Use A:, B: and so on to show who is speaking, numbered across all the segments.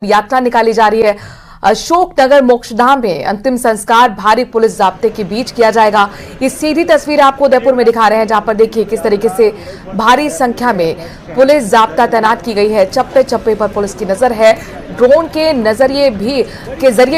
A: यात्रा निकाली जा रही है। अशोकनगर मोक्षधाम में अंतिम संस्कार भारी पुलिस जाब्ते के बीच किया जाएगा। ये सीधी तस्वीर आपको उदयपुर में दिखा रहे हैं, जहां पर देखिए किस तरीके से भारी संख्या में पुलिस जाब्ता तैनात की गई है। चप्पे चप्पे पर पुलिस की नजर है। ड्रोन के जरिए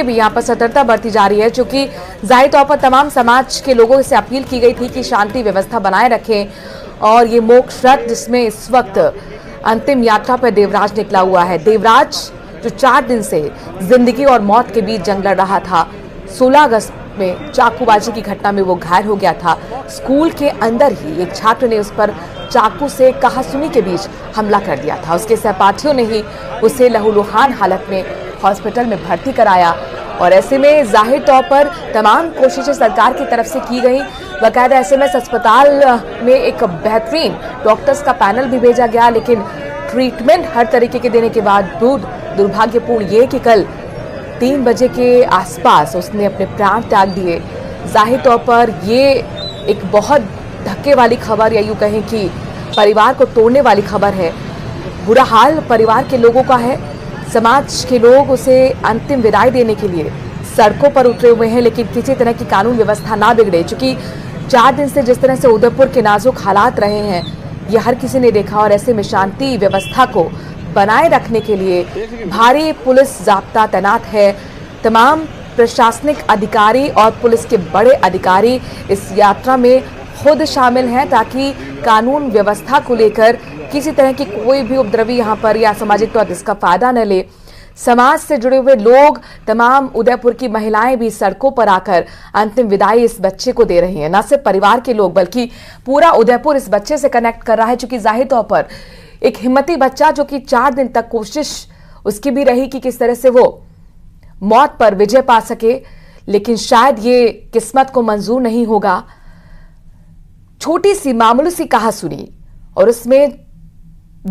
A: भी यहाँ पर सतर्कता बरती जा रही है, क्योंकि जाहिर तौर पर तमाम समाज के लोगों से अपील की गई थी कि शांति व्यवस्था बनाए रखें। और ये मोक्ष रथ जिसमें इस वक्त अंतिम यात्रा पर देवराज निकला हुआ है। देवराज जो 4 दिन से जिंदगी और मौत के बीच जंग लड़ रहा था, 16 अगस्त में चाकूबाजी की घटना में वो घायल हो गया था। स्कूल के अंदर ही एक छात्र ने उस पर चाकू से कहासुनी के बीच हमला कर दिया था। उसके सहपाठियों ने ही उसे लहूलुहान हालत में हॉस्पिटल में भर्ती कराया। और ऐसे में जाहिर तौर पर तमाम कोशिशें सरकार की तरफ से की गई। बाकायदा SMS अस्पताल में एक बेहतरीन डॉक्टर्स का पैनल भी भेजा गया, लेकिन ट्रीटमेंट हर तरीके के देने के बाद दुर्भाग्यपूर्ण ये कि कल 3 बजे के आसपास उसने अपने प्राण त्याग दिए। जाहिर तौर पर ये एक बहुत धक्के वाली खबर, या यूं कहें कि परिवार को तोड़ने वाली खबर है। बुरा हाल परिवार के लोगों का है। समाज के लोग उसे अंतिम विदाई देने के लिए सड़कों पर उतरे हुए हैं, लेकिन किसी तरह की कानून व्यवस्था ना बिगड़े, क्योंकि 4 दिन से जिस तरह से उदयपुर के नाजुक हालात रहे हैं ये हर किसी ने देखा। और ऐसे में शांति व्यवस्था को बनाए रखने के लिए भारी पुलिस जाब्ता तैनात है। तमाम प्रशासनिक अधिकारी और पुलिस के बड़े अधिकारी इस यात्रा में खुद शामिल हैं, ताकि कानून व्यवस्था को लेकर किसी तरह की कोई भी उपद्रवी यहाँ पर या सामाजिक तौर इसका फायदा न ले। समाज से जुड़े हुए लोग, तमाम उदयपुर की महिलाएं भी सड़कों पर आकर अंतिम विदाई इस बच्चे को दे रही हैं। न सिर्फ परिवार के लोग बल्कि पूरा उदयपुर इस बच्चे से कनेक्ट कर रहा है, क्योंकि जाहिर तौर पर एक हिम्मती बच्चा जो कि 4 दिन तक कोशिश उसकी भी रही कि किस तरह से वो मौत पर विजय पा सके, लेकिन शायद ये किस्मत को मंजूर नहीं होगा। छोटी सी मामूली सी कहासुनी और उसमें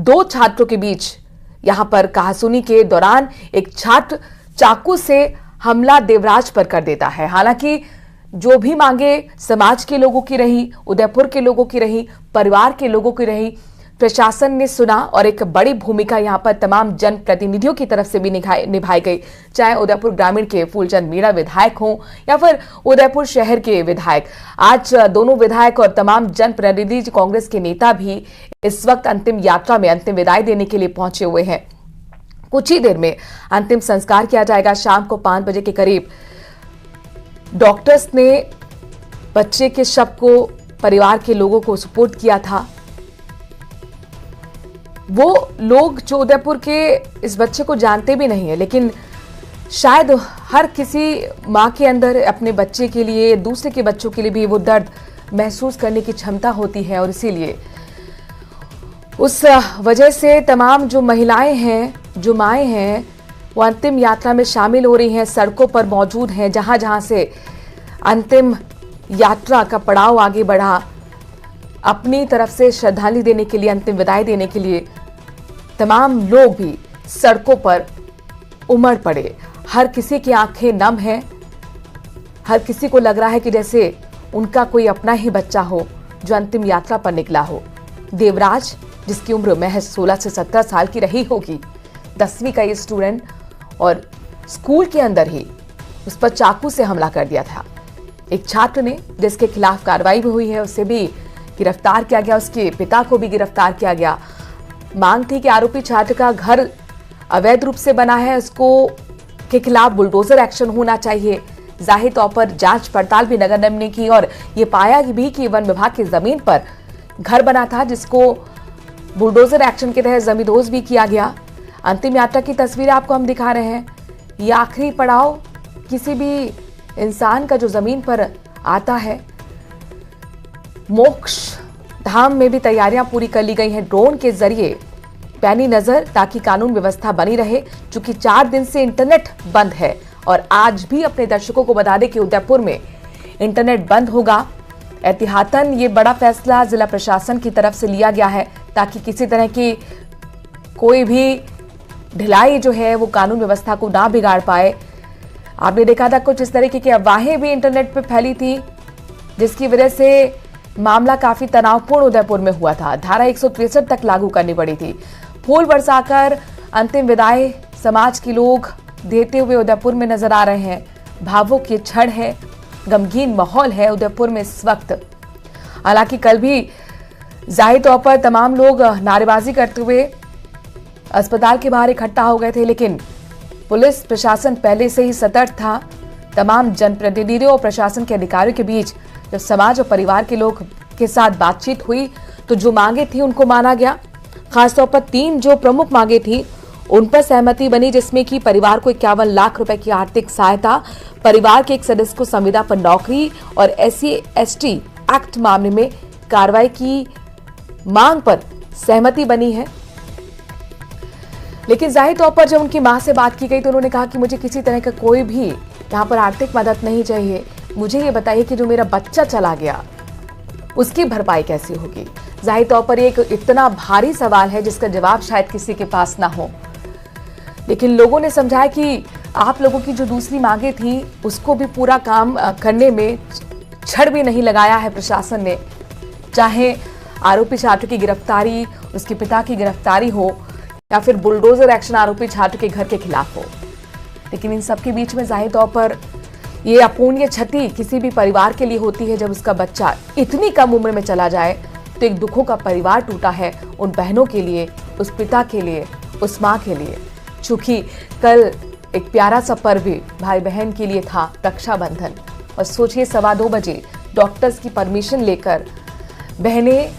A: 2 छात्रों के बीच यहां पर कहासुनी के दौरान एक छात्र चाकू से हमला देवराज पर कर देता है। हालांकि जो भी मांगे समाज के लोगों की रही, उदयपुर के लोगों की रही, परिवार के लोगों की रही, प्रशासन ने सुना और एक बड़ी भूमिका यहां पर तमाम जनप्रतिनिधियों की तरफ से भी निभाई गई, चाहे उदयपुर ग्रामीण के फूलचंद मीणा विधायक हों या फिर उदयपुर शहर के विधायक। आज दोनों विधायक और तमाम जनप्रतिनिधि, कांग्रेस के नेता भी इस वक्त अंतिम यात्रा में अंतिम विदाई देने के लिए पहुंचे हुए हैं। कुछ ही देर में अंतिम संस्कार किया जाएगा। शाम को 5 बजे के करीब डॉक्टर्स ने बच्चे के शव को परिवार के लोगों को सुपुर्द किया था। वो लोग जो उदयपुर के इस बच्चे को जानते भी नहीं है, लेकिन शायद हर किसी माँ के अंदर अपने बच्चे के लिए, दूसरे के बच्चों के लिए भी वो दर्द महसूस करने की क्षमता होती है। और इसीलिए उस वजह से तमाम जो महिलाएं हैं, जो माएँ हैं, वो अंतिम यात्रा में शामिल हो रही हैं, सड़कों पर मौजूद हैं। जहां जहां से अंतिम यात्रा का पड़ाव आगे बढ़ा, अपनी तरफ से श्रद्धांजलि देने के लिए, अंतिम विदाई देने के लिए तमाम लोग भी सड़कों पर उमड़ पड़े। हर किसी की आंखें नम हैं। हर किसी को लग रहा है कि जैसे उनका कोई अपना ही बच्चा हो जो अंतिम यात्रा पर निकला हो। देवराज, जिसकी उम्र महज 16 से 17 साल की रही होगी, 10वीं का ये स्टूडेंट, और स्कूल के अंदर ही उस पर चाकू से हमला कर दिया था। एक छात्र ने, जिसके खिलाफ कार्रवाई भी हुई है, उसे भी गिरफ्तार किया गया, उसके पिता को भी गिरफ्तार किया गया। मांग थी कि आरोपी छात्र का घर अवैध रूप से बना है, उसको के खिलाफ बुलडोजर एक्शन होना चाहिए। जाहिर तौर पर जांच पड़ताल भी नगर निगम ने की और ये पाया भी कि वन विभाग की जमीन पर घर बना था, जिसको बुलडोजर एक्शन के तहत जमींदोज भी किया गया। अंतिम यात्रा की तस्वीर आपको हम दिखा रहे हैं। ये आखिरी पड़ाव किसी भी इंसान का जो जमीन पर आता है। मोक्ष धाम में भी तैयारियां पूरी कर ली गई हैं। ड्रोन के जरिए पैनी नजर, ताकि कानून व्यवस्था बनी रहे, क्योंकि 4 दिन से इंटरनेट बंद है। और आज भी अपने दर्शकों को बता दें कि उदयपुर में इंटरनेट बंद होगा। एहतियातन ये बड़ा फैसला जिला प्रशासन की तरफ से लिया गया है, ताकि किसी तरह की कोई भी ढिलाई जो है वो कानून व्यवस्था को ना बिगाड़ पाए। आपने देखा था कुछ इस तरीके की अफवाहें भी इंटरनेट पर फैली थी, जिसकी वजह से मामला काफी तनावपूर्ण उदयपुर में हुआ था। धारा 163 तक लागू करनी पड़ी थी। फूल बरसाकर अंतिम विदाई समाज के लोग देते हुए उदयपुर में नजर आ रहे हैं। भावुक ये क्षण है, गमगीन माहौल है उदयपुर में इस वक्त। हालांकि कल भी जाहिर तौर पर तमाम लोग नारेबाजी करते हुए अस्पताल के बाहर इकट्ठा हो गए थे, लेकिन पुलिस प्रशासन पहले से ही सतर्क था। तमाम जनप्रतिनिधियों और प्रशासन के अधिकारियों के बीच जब समाज और परिवार के लोग के साथ बातचीत हुई तो जो मांगे थी उनको माना गया। खासतौर पर 3 जो प्रमुख मांगे थी उन पर सहमति बनी, जिसमें कि परिवार को 51 लाख रुपए की आर्थिक सहायता, परिवार के एक सदस्य को संविदा पर नौकरी और SC/ST एक्ट मामले में कार्रवाई की मांग पर सहमति बनी है। लेकिन जाहिर तौर पर जब उनकी मां से बात की गई तो उन्होंने कहा कि मुझे किसी तरह का कोई भी यहाँ पर आर्थिक मदद नहीं चाहिए। मुझे ये बताइए कि जो मेरा बच्चा चला गया उसकी भरपाई कैसी होगी। जाहिर तौर पर एक इतना भारी सवाल है जिसका जवाब शायद किसी के पास ना हो, लेकिन लोगों ने समझाया कि आप लोगों की जो दूसरी मांगे थी उसको भी पूरा काम करने में छड़ भी नहीं लगाया है प्रशासन ने। चाहे आरोपी छात्र की गिरफ्तारी, उसके पिता की गिरफ्तारी हो या फिर बुलडोजर एक्शन आरोपी छात्र के घर के खिलाफ हो, लेकिन इन सब के बीच में जाहिर तौर पर ये अपूर्णीय क्षति किसी भी परिवार के लिए होती है। जब उसका बच्चा इतनी कम उम्र में चला जाए तो एक दुखों का परिवार टूटा है, उन बहनों के लिए, उस पिता के लिए, उस माँ के लिए। चूंकि कल एक प्यारा सा पर्व भी भाई बहन के लिए था, रक्षाबंधन, और सोचिए 2:15 बजे डॉक्टर्स की परमिशन लेकर बहनें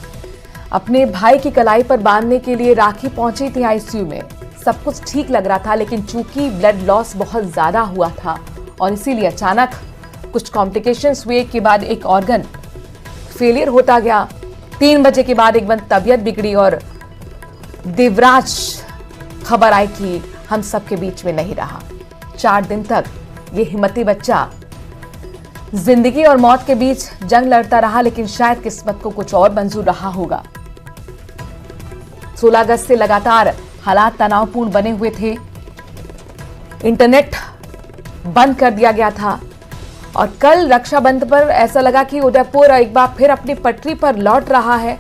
A: अपने भाई की कलाई पर बांधने के लिए राखी पहुंची थी ICU में। सब कुछ ठीक लग रहा था, लेकिन चूंकि ब्लड लॉस बहुत ज्यादा हुआ था और इसीलिए अचानक कुछ कॉम्प्लिकेशंस हुए के बाद एक ऑर्गन फेलियर होता गया। 3 बजे के बाद एकदम तबीयत बिगड़ी और देवराज खबर आई कि हम सबके बीच में नहीं रहा। 4 दिन तक ये हिम्मती बच्चा जिंदगी और मौत के बीच जंग लड़ता रहा, लेकिन शायद किस्मत को कुछ और मंजूर रहा होगा। 16 अगस्त से लगातार हालात तनावपूर्ण बने हुए थे, इंटरनेट बंद कर दिया गया था और कल रक्षाबंधन पर ऐसा लगा कि उदयपुर एक बार फिर अपनी पटरी पर लौट रहा है।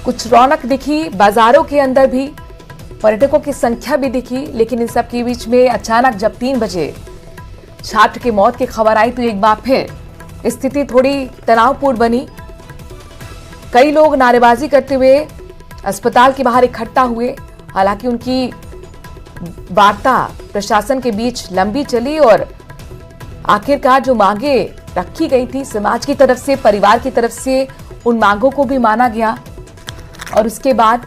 A: कुछ रौनक दिखी बाजारों के अंदर भी, पर्यटकों की संख्या भी दिखी, लेकिन इन सब के बीच में अचानक जब 3 बजे छात्र की मौत की खबर आई तो एक बार फिर स्थिति थोड़ी तनावपूर्ण बनी। कई लोग नारेबाजी करते हुए अस्पताल के बाहर इकट्ठा हुए। हालांकि उनकी वार्ता प्रशासन के बीच लंबी चली और आखिरकार जो मांगे रखी गई थी समाज की तरफ से, परिवार की तरफ से, उन मांगों को भी माना गया और उसके बाद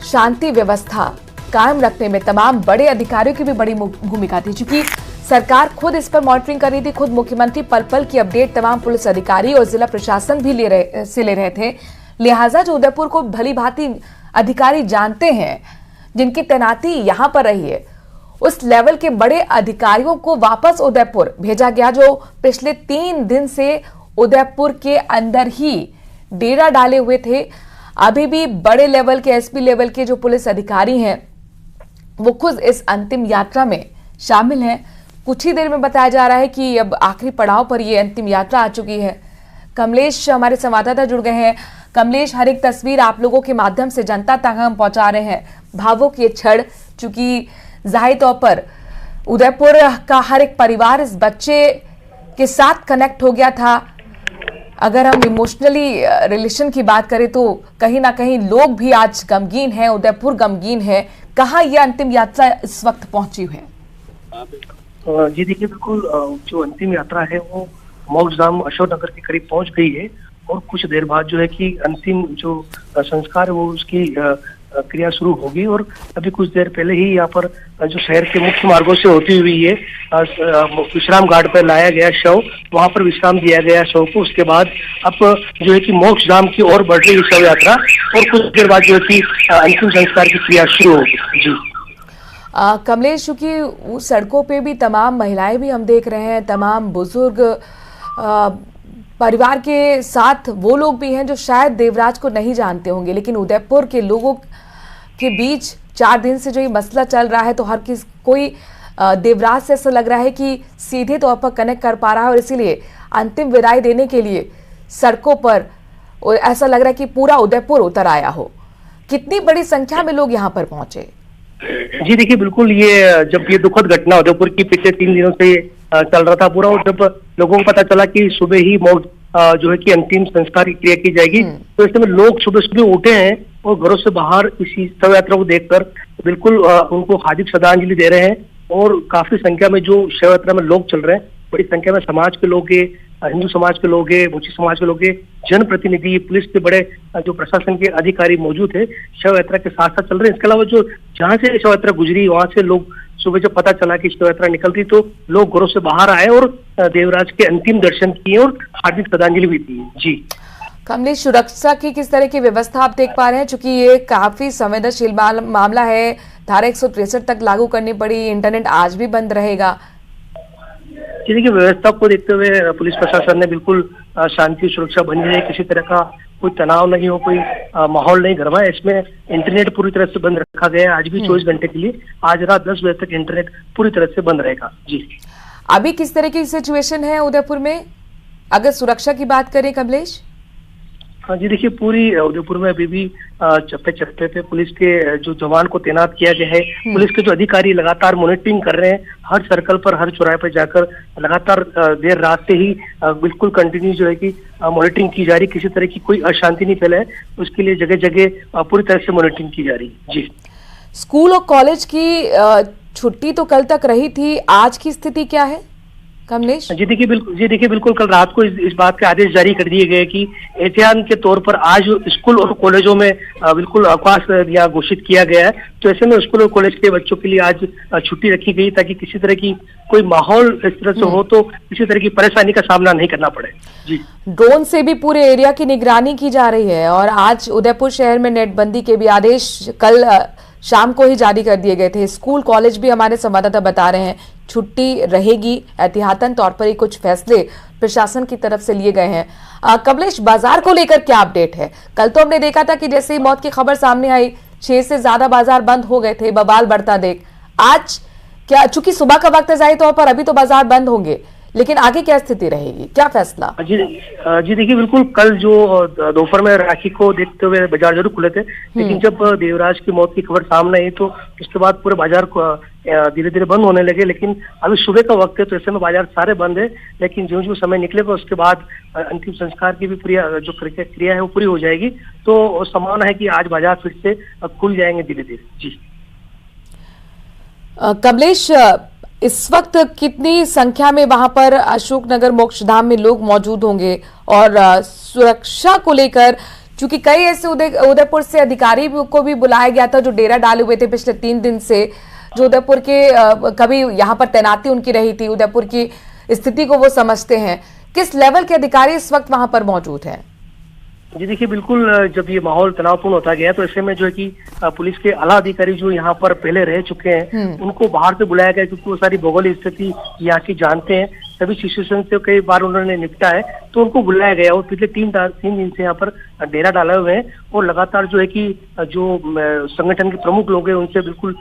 A: शांति व्यवस्था कायम रखने में तमाम बड़े अधिकारियों की भी बड़ी भूमिका थी। चूंकि सरकार खुद इस पर मॉनिटरिंग कर रही थी, खुद मुख्यमंत्री पल पल की अपडेट तमाम पुलिस अधिकारी और जिला प्रशासन भी ले रहे थे। लिहाजा जो उदयपुर को भली भांति अधिकारी जानते हैं, जिनकी तैनाती यहां पर रही है, उस लेवल के बड़े अधिकारियों को वापस उदयपुर भेजा गया, जो पिछले 3 दिन से उदयपुर के अंदर ही डेरा डाले हुए थे। अभी भी बड़े लेवल के SP लेवल के जो पुलिस अधिकारी हैं वो खुद इस अंतिम यात्रा में शामिल हैं। कुछ ही देर में बताया जा रहा है कि अब आखिरी पड़ाव पर ये अंतिम यात्रा आ चुकी है। कमलेश हमारे संवाददाता जुड़ गए हैं। कमलेश, हर एक तस्वीर आप लोगों के माध्यम से जनता तक हम पहुंचा रहे हैं। भावुक ये क्षण, चूंकि जाहिर तौर पर उदयपुर का हर एक परिवार इस बच्चे के साथ कनेक्ट हो गया था। अगर हम इमोशनली रिलेशन की बात करें तो कहीं ना कहीं लोग भी आज गमगीन हैं, उदयपुर गमगीन है। कहाँ यह अंतिम यात्रा इस वक्त पहुंची है?
B: जी देखिए, बिल्कुल जो अंतिम यात्रा है वो मोक्षधाम अशोक नगर के करीब पहुंच गई है और कुछ देर बाद जो है कि अंतिम जो संस्कार है वो उसकी क्रिया शुरू होगी। और अभी कुछ देर पहले ही यहाँ पर जो शहर के मुख्य मार्गों से होती हुई है विश्राम घाट पर लाया गया शव, वहां पर विश्राम दिया गया शव को। उसके बाद अब जो है कि मोक्षधाम की ओर बढ़ रही शव यात्रा और कुछ देर बाद जो है कि अंतिम संस्कार की क्रिया शुरू होगी। जी
A: कमलेश, चूंकि सड़कों पे भी तमाम महिलाएं भी हम देख रहे हैं, तमाम बुजुर्ग परिवार के साथ वो लोग भी हैं जो शायद देवराज को नहीं जानते होंगे, लेकिन उदयपुर के लोगों के बीच 4 दिन से जो ये मसला चल रहा है तो हर कोई देवराज से ऐसा लग रहा है कि सीधे तौर पर कनेक्ट कर पा रहा है और इसीलिए अंतिम विदाई देने के लिए सड़कों पर ऐसा लग रहा है कि पूरा उदयपुर उतर आया हो। कितनी बड़ी संख्या में लोग यहाँ पर पहुंचे?
B: जी देखिए, बिल्कुल ये जब ये दुखद घटना उदयपुर की पिछले 3 दिनों से चल रहा था पूरा, और जब लोगों को पता चला कि सुबह ही मौत जो है कि अंतिम संस्कार की क्रिया की जाएगी, तो ऐसे में लोग सुबह सुबह उठे हैं और घरों से बाहर इसी शव यात्रा को देखकर बिल्कुल उनको हार्दिक श्रद्धांजलि दे रहे हैं। और काफी संख्या में जो शव यात्रा में लोग चल रहे हैं, बड़ी संख्या में समाज के लोग हैं, हिंदू समाज के लोग हैं, मुची समाज के लोग हैं, जनप्रतिनिधि, पुलिस के बड़े जो प्रशासन के अधिकारी मौजूद है, शव यात्रा के साथ साथ चल रहे हैं। इसके अलावा जो जहाँ से शव यात्रा गुजरी, वहां से लोग सुबह जब पता चला कि शव यात्रा निकलती, तो लोग घरों से बाहर आए और देवराज के अंतिम दर्शन किए और हार्दिक श्रद्धांजलि भी दी। जी
A: कमलेश, सुरक्षा की किस तरह की व्यवस्था आप देख पा रहे हैं, चूंकि ये काफी संवेदनशील मामला है, धारा 163 तक लागू करनी पड़ी, इंटरनेट आज भी बंद रहेगा।
B: जी देखिए, व्यवस्था को देखते हुए पुलिस प्रशासन ने बिल्कुल शांति सुरक्षा बनी रही, किसी तरह का कोई तनाव नहीं हो, कोई माहौल नहीं गरमा है। इसमें इंटरनेट पूरी तरह से बंद रखा गया है, आज भी 24 घंटे के लिए। आज रात 10 बजे तक इंटरनेट पूरी तरह से बंद रहेगा। जी
A: अभी किस तरह की सिचुएशन है उदयपुर में, अगर सुरक्षा की बात करें कमलेश?
B: हाँ जी देखिए, पूरी उदयपुर में अभी भी चप्पे चप्पे पे पुलिस के जो जवान को तैनात किया गया है। पुलिस के जो अधिकारी लगातार मॉनिटरिंग कर रहे हैं, हर सर्कल पर, हर चौराहे पर जाकर लगातार देर रात से ही बिल्कुल कंटिन्यू जो है कि मॉनिटरिंग की जा रही, किसी तरह की कोई अशांति नहीं फैले, उसके लिए जगह जगह पूरी तरह से मॉनिटरिंग की जा रही है। जी
A: स्कूल और कॉलेज की छुट्टी तो कल तक रही थी, आज की स्थिति क्या है कमलेश?
B: जी देखिए बिल्कुल कल रात को इस बात के आदेश जारी कर दिए गए कि एहतियात के तौर पर आज स्कूल और कॉलेजों में बिल्कुल अवकाश या घोषित किया गया है। तो ऐसे में स्कूल और कॉलेज के बच्चों के लिए आज छुट्टी रखी गई, ताकि किसी तरह की कोई माहौल इस तरह से हो तो किसी तरह की परेशानी का सामना नहीं करना पड़े। जी
A: ड्रोन से भी पूरे एरिया की निगरानी की जा रही है, और आज उदयपुर शहर में नेटबंदी के भी आदेश कल शाम को ही जारी कर दिए गए थे। स्कूल कॉलेज भी हमारे संवाददाता बता रहे हैं छुट्टी रहेगी, एहतियातन तौर पर ही कुछ फैसले प्रशासन की तरफ से लिए गए हैं। कमलेश, बाजार को लेकर क्या अपडेट है? कल तो हमने देखा था कि जैसे ही मौत की खबर सामने आई, 6 से ज्यादा बाजार बंद हो गए थे, बवाल बढ़ता देख। आज क्या, चूंकि सुबह का वक्त है, जाहिर तौर पर अभी तो बाजार बंद होंगे, लेकिन आगे क्या स्थिति रहेगी, क्या फैसला?
B: जी देखिए, बिल्कुल कल जो दोपहर में राखी को देखते हुए बाजार जरूर खुले थे, लेकिन जब देवराज की मौत की खबर सामने आई तो उसके बाद पूरे बाजार को धीरे धीरे बंद होने लगे। लेकिन अभी सुबह का वक्त है, तो ऐसे में बाजार सारे बंद है। लेकिन जो जो समय निकलेगा उसके बाद अंतिम संस्कार की भी पूरी जो क्रिया है वो पूरी हो जाएगी। तो संभावना है कि आज बाजार फिर से खुल जाएंगे धीरे धीरे। जी
A: कमलेश, इस वक्त कितनी संख्या में वहां पर अशोकनगर मोक्षधाम में लोग मौजूद होंगे, और सुरक्षा को लेकर चूंकि कई ऐसे उदयपुर से अधिकारी को भी बुलाया गया था जो डेरा डाले हुए थे पिछले 3 दिन से, जो उदयपुर के कभी यहाँ पर तैनाती उनकी रही थी, उदयपुर की स्थिति को वो समझते हैं, किस लेवल के अधिकारी इस वक्त वहां पर मौजूद हैं?
B: जी देखिए, बिल्कुल जब ये माहौल तनावपूर्ण होता गया तो ऐसे में जो है कि पुलिस के आला अधिकारी जो यहाँ पर पहले रह चुके हैं उनको बाहर से बुलाया गया, क्योंकि वो सारी भौगोलिक स्थिति यहाँ की जानते हैं, सभी सिचुएशन से कई बार उन्होंने निपटा है, तो उनको बुलाया गया। और पिछले 3 दिन से यहाँ पर डेरा डाले हुए हैं, और लगातार जो है कि जो संगठन के प्रमुख लोग हैं उनसे बिल्कुल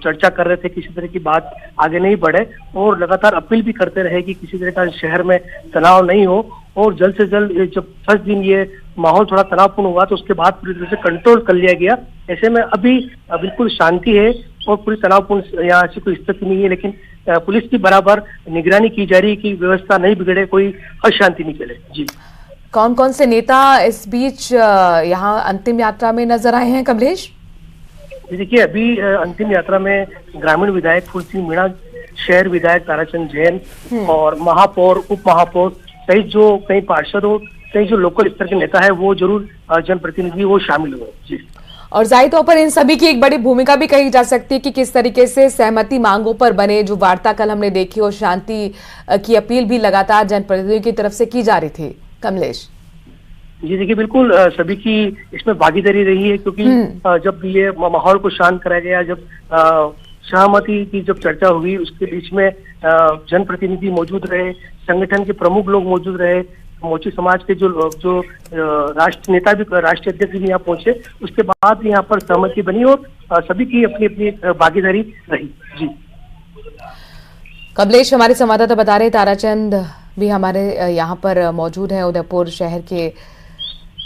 B: चर्चा कर रहे थे, किसी तरह की बात आगे नहीं बढ़े, और लगातार अपील भी करते रहे कि किसी तरह का शहर में तनाव नहीं हो। और जल्द से जल्द जब फर्स्ट दिन ये माहौल थोड़ा तनावपूर्ण हुआ तो उसके बाद पूरी तरह से कंट्रोल कर लिया गया। ऐसे में अभी बिल्कुल शांति है और पूरी तनावपूर्ण यहाँ से कोई स्थिति नहीं है, लेकिन पुलिस की बराबर निगरानी की जा रही है कि व्यवस्था नहीं बिगड़े, कोई अशांति नहीं फैले। जी
A: कौन कौन से नेता इस बीच यहाँ अंतिम यात्रा में नजर आए हैं कमलेश?
B: देखिए, अभी अंतिम यात्रा में ग्रामीण विधायक फूल सिंह मीणा, शहर विधायक ताराचंद जैन और महापौर, उप महापौर सहित जो कई पार्षद हो, कई जो लोकल स्तर के नेता है वो जरूर जनप्रतिनिधि वो शामिल हुए। जी
A: और जाहिर तौर पर इन सभी की एक बड़ी भूमिका भी कही जा सकती है कि किस तरीके से सहमति मांगों पर बने, जो वार्ता कल हमने देखी, और शांति की अपील भी लगातार जनप्रतिनिधियों की तरफ से की जा रही थी। कमलेश
B: जी देखिए, बिल्कुल सभी की इसमें भागीदारी रही है, क्योंकि जब ये माहौल को शांत कराया गया, जब सहमति की जब चर्चा हुई, उसके बीच में जनप्रतिनिधि मौजूद रहे, संगठन के प्रमुख लोग मौजूद रहे, मोची समाज के जो राष्ट्र नेता भी, राष्ट्रीय अध्यक्ष भी यहाँ पहुंचे, उसके बाद यहाँ पर सहमति बनी और सभी की अपनी अपनी भागीदारी रही। जी
A: कमलेश, हमारे संवाददाता बता रहे ताराचंद भी हमारे यहाँ पर मौजूद हैं, उदयपुर शहर के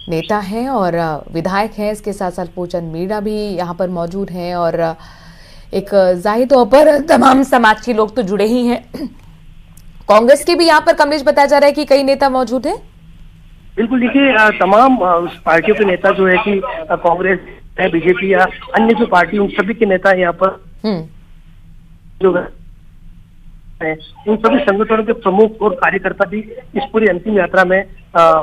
A: नेता हैं और विधायक हैं, इसके साथ साथ फूलचंद मीणा भी यहाँ पर मौजूद हैं, और एक जाहिर तौर पर तमाम समाज के लोग तो जुड़े ही हैं। कांग्रेस के भी यहाँ पर कमलेश बताया जा रहा है कि कई नेता मौजूद हैं।
B: बिल्कुल, देखिए तमाम पार्टियों के नेता जो है कि कांग्रेस है, बीजेपी या अन्य जो पार्टी, उन सभी के नेता यहाँ पर जो है उन सभी संगठनों के प्रमुख और कार्यकर्ता भी इस पूरी अंतिम यात्रा में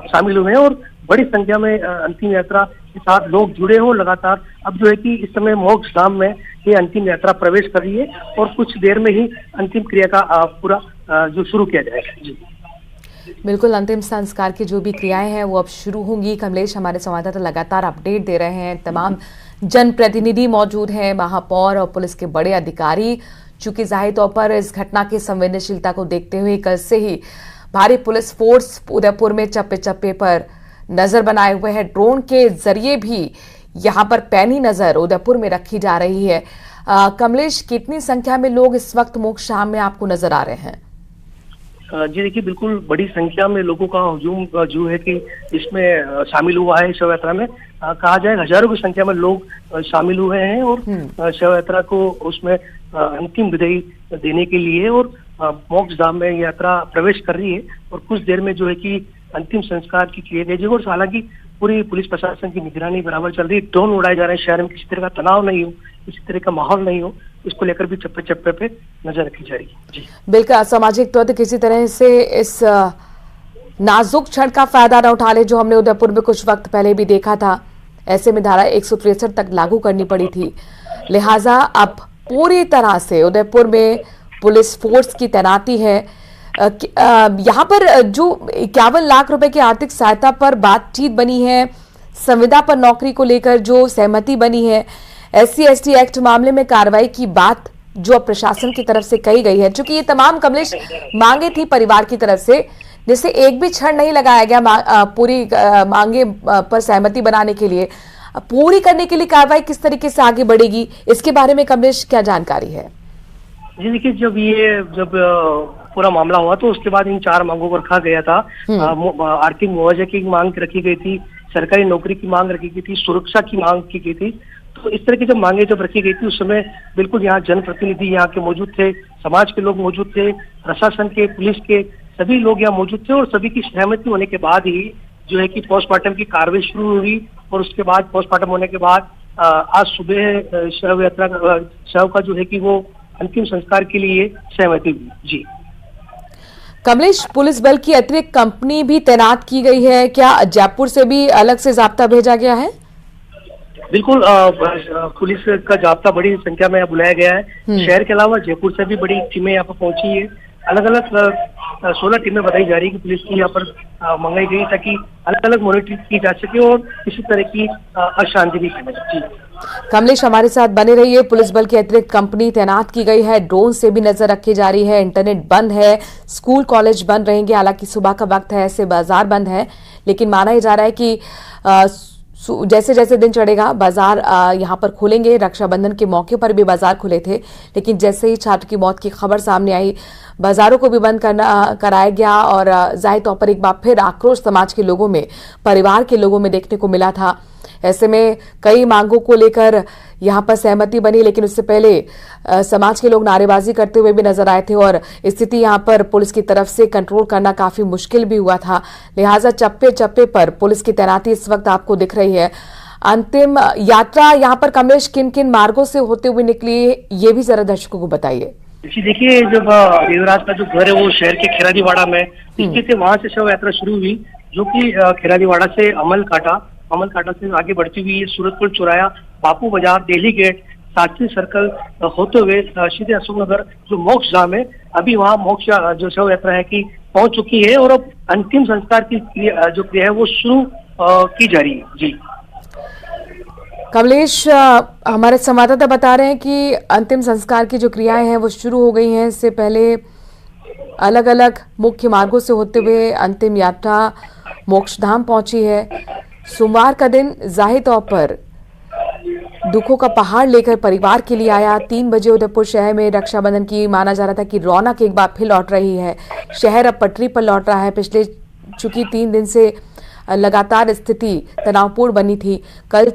B: शामिल हुए हैं और बड़ी संख्या में अंतिम यात्रा के साथ लोग जुड़े हो लगातार। अब जो है कि इस समय मोक्ष धाम में ये अंतिम यात्रा प्रवेश कर रही है और कुछ देर में ही अंतिम क्रिया का पूरा जो शुरू किया जाएगा। जी
A: बिल्कुल, अंतिम संस्कार की जो भी क्रियाएं हैं वो अब शुरू होंगी। कमलेश, हमारे संवाददाता लगातार अपडेट दे रहे हैं। तमाम जनप्रतिनिधि मौजूद हैं, महापौर और पुलिस के बड़े अधिकारी। चूंकि जाहिर तौर पर इस घटना की संवेदनशीलता को देखते हुए कल से ही भारी पुलिस फोर्स उदयपुर में चप्पे चप्पे पर नजर बनाए हुए है। ड्रोन के जरिए भी यहाँ पर पैनी नजर उदयपुर में रखी जा रही है। कमलेश, कितनी संख्या में लोग इस वक्त मोक्ष धाम में आपको नजर आ रहे हैं?
B: जी देखिए, बिल्कुल बड़ी संख्या में लोगों का हुजूम जो है कि इसमें शामिल हुआ है। शव यात्रा में कहा जाए हजारों की संख्या में लोग शामिल हुए हैं और शव यात्रा को उसमें अंतिम विदाई देने के लिए और मोक्ष धाम में यात्रा प्रवेश कर रही है और कुछ देर में जो है कि अंतिम संस्कार की किए गए। और हालांकि पूरी पुलिस प्रशासन की निगरानी बराबर चल रही है। ड्रोन उड़ाए जा रहे हैं, शहर में किसी तरह का तनाव नहीं हो, किसी तरह का माहौल नहीं हो, इसको लेकर भी चप्पे चप्पे पे नजर रखी जा रही है। जी
A: बिल्कुल, असामाजिक तत्व किसी तरह से इस नाजुक क्षण का फायदा न उठा ले, जो हमने उदयपुर में कुछ वक्त पहले भी देखा था। ऐसे में धारा 163 तक लागू करनी पड़ी थी। लिहाजा अब पूरी तरह से उदयपुर में पुलिस फोर्स की तैनाती है। यहाँ पर जो 51 लाख रुपए की आर्थिक सहायता पर बातचीत बनी है, संविदा पर नौकरी को लेकर जो सहमति बनी है, SC/ST एक्ट मामले में कार्रवाई की बात जो प्रशासन की तरफ से कही गई है, चूंकि ये तमाम कमलेश मांगे थी परिवार की तरफ से, जिससे एक भी क्षण नहीं लगाया गया पूरी मांगे पर सहमति बनाने के लिए, पूरी करने के लिए कार्रवाई किस तरीके से आगे बढ़ेगी, इसके बारे में कमलेश क्या जानकारी है?
B: जी देखिए, जब पूरा मामला हुआ तो उसके बाद इन 4 मांगों को रखा गया था। आर्थिक मुआवजे की मांग रखी गई थी, सरकारी नौकरी की मांग रखी गई थी, सुरक्षा की मांग की गई थी। तो इस तरह की जब मांगे रखी गई थी उस समय बिल्कुल यहाँ जनप्रतिनिधि यहाँ के मौजूद थे, समाज के लोग मौजूद थे, प्रशासन के, पुलिस के सभी लोग यहाँ मौजूद थे और सभी की सहमति होने के बाद ही जो है कि पोस्टमार्टम की कार्रवाई शुरू हुई। और उसके बाद पोस्टमार्टम होने के बाद आज सुबह शव का जो है कि वो अंतिम संस्कार के लिए सहमति हुई। जी
A: कमलेश, पुलिस बल की अतिरिक्त कंपनी भी तैनात की गई है क्या? जयपुर से भी अलग से जाब्ता भेजा गया है?
B: बिल्कुल, पुलिस का जाब्ता बड़ी संख्या में बुलाया गया है। शहर के अलावा जयपुर से भी बड़ी टीमें यहाँ पर पहुंची है। अलग अलग 16 टीमें बताई जा रही है कि पुलिस की यहाँ पर मंगाई गई ताकि अलग अलग मॉनिटरिंग की जा सके और किसी तरह की अशांति भी फैले।
A: कमलेश, हमारे साथ बने रहिए। पुलिस बल की अतिरिक्त कंपनी तैनात की गई है, ड्रोन से भी नजर रखी जा रही है, इंटरनेट बंद है, स्कूल कॉलेज बंद रहेंगे। हालांकि सुबह का वक्त है, ऐसे बाजार बंद है, लेकिन माना ही जा रहा है कि जैसे जैसे दिन चढ़ेगा बाजार यहाँ पर खुलेंगे। रक्षाबंधन के मौके पर भी बाजार खुले थे, लेकिन जैसे ही छात्र की मौत की खबर सामने आई, बाजारों को भी बंद कराया गया और जाहिर तौर पर एक बार फिर आक्रोश समाज के लोगों में, परिवार के लोगों में देखने को मिला था। ऐसे में कई मांगों को लेकर यहाँ पर सहमति बनी, लेकिन उससे पहले समाज के लोग नारेबाजी करते हुए भी नजर आए थे और स्थिति यहाँ पर पुलिस की तरफ से कंट्रोल करना काफी मुश्किल भी हुआ था। लिहाजा चप्पे चप्पे पर पुलिस की तैनाती इस वक्त आपको दिख रही है। अंतिम यात्रा यहाँ पर कमलेश किन किन मार्गों से होते हुए निकली, ये भी जरा दर्शकों को बताइए।
B: देखिए, जब देवराज का जो घर है वो शहर के खिरारीवाड़ा में स्थित है, वहां से शव यात्रा शुरू हुई, जो कि खिरारीवाड़ा से अमल काटा से आगे बढ़ती हुई सूरतपुर चौराया, बापू बाजार, दिल्ली गेट, शास्त्री सर्कल होते हुए सीधे अशोकनगर जो मोक्ष धाम है, अभी वहाँ मोक्ष जो शव यात्रा है कि पहुंच चुकी है और अब अंतिम संस्कार की जो क्रिया है वो शुरू की जा रही है। जी
A: कमलेश, हमारे संवाददाता बता रहे हैं कि अंतिम संस्कार की जो क्रियाएं हैं वो शुरू हो गई हैं। इससे पहले अलग अलग मुख्य मार्गों से होते हुए अंतिम यात्रा मोक्षधाम पहुंची है। सोमवार का दिन जाहिर तौर पर दुखों का पहाड़ लेकर परिवार के लिए आया। 3 बजे उदयपुर शहर में रक्षाबंधन की माना जा रहा था कि रौनक एक बार फिर लौट रही है। शहर अब पटरी पर लौट रहा है। पिछले चूंकि 3 दिन से लगातार स्थिति तनावपूर्ण बनी थी, कल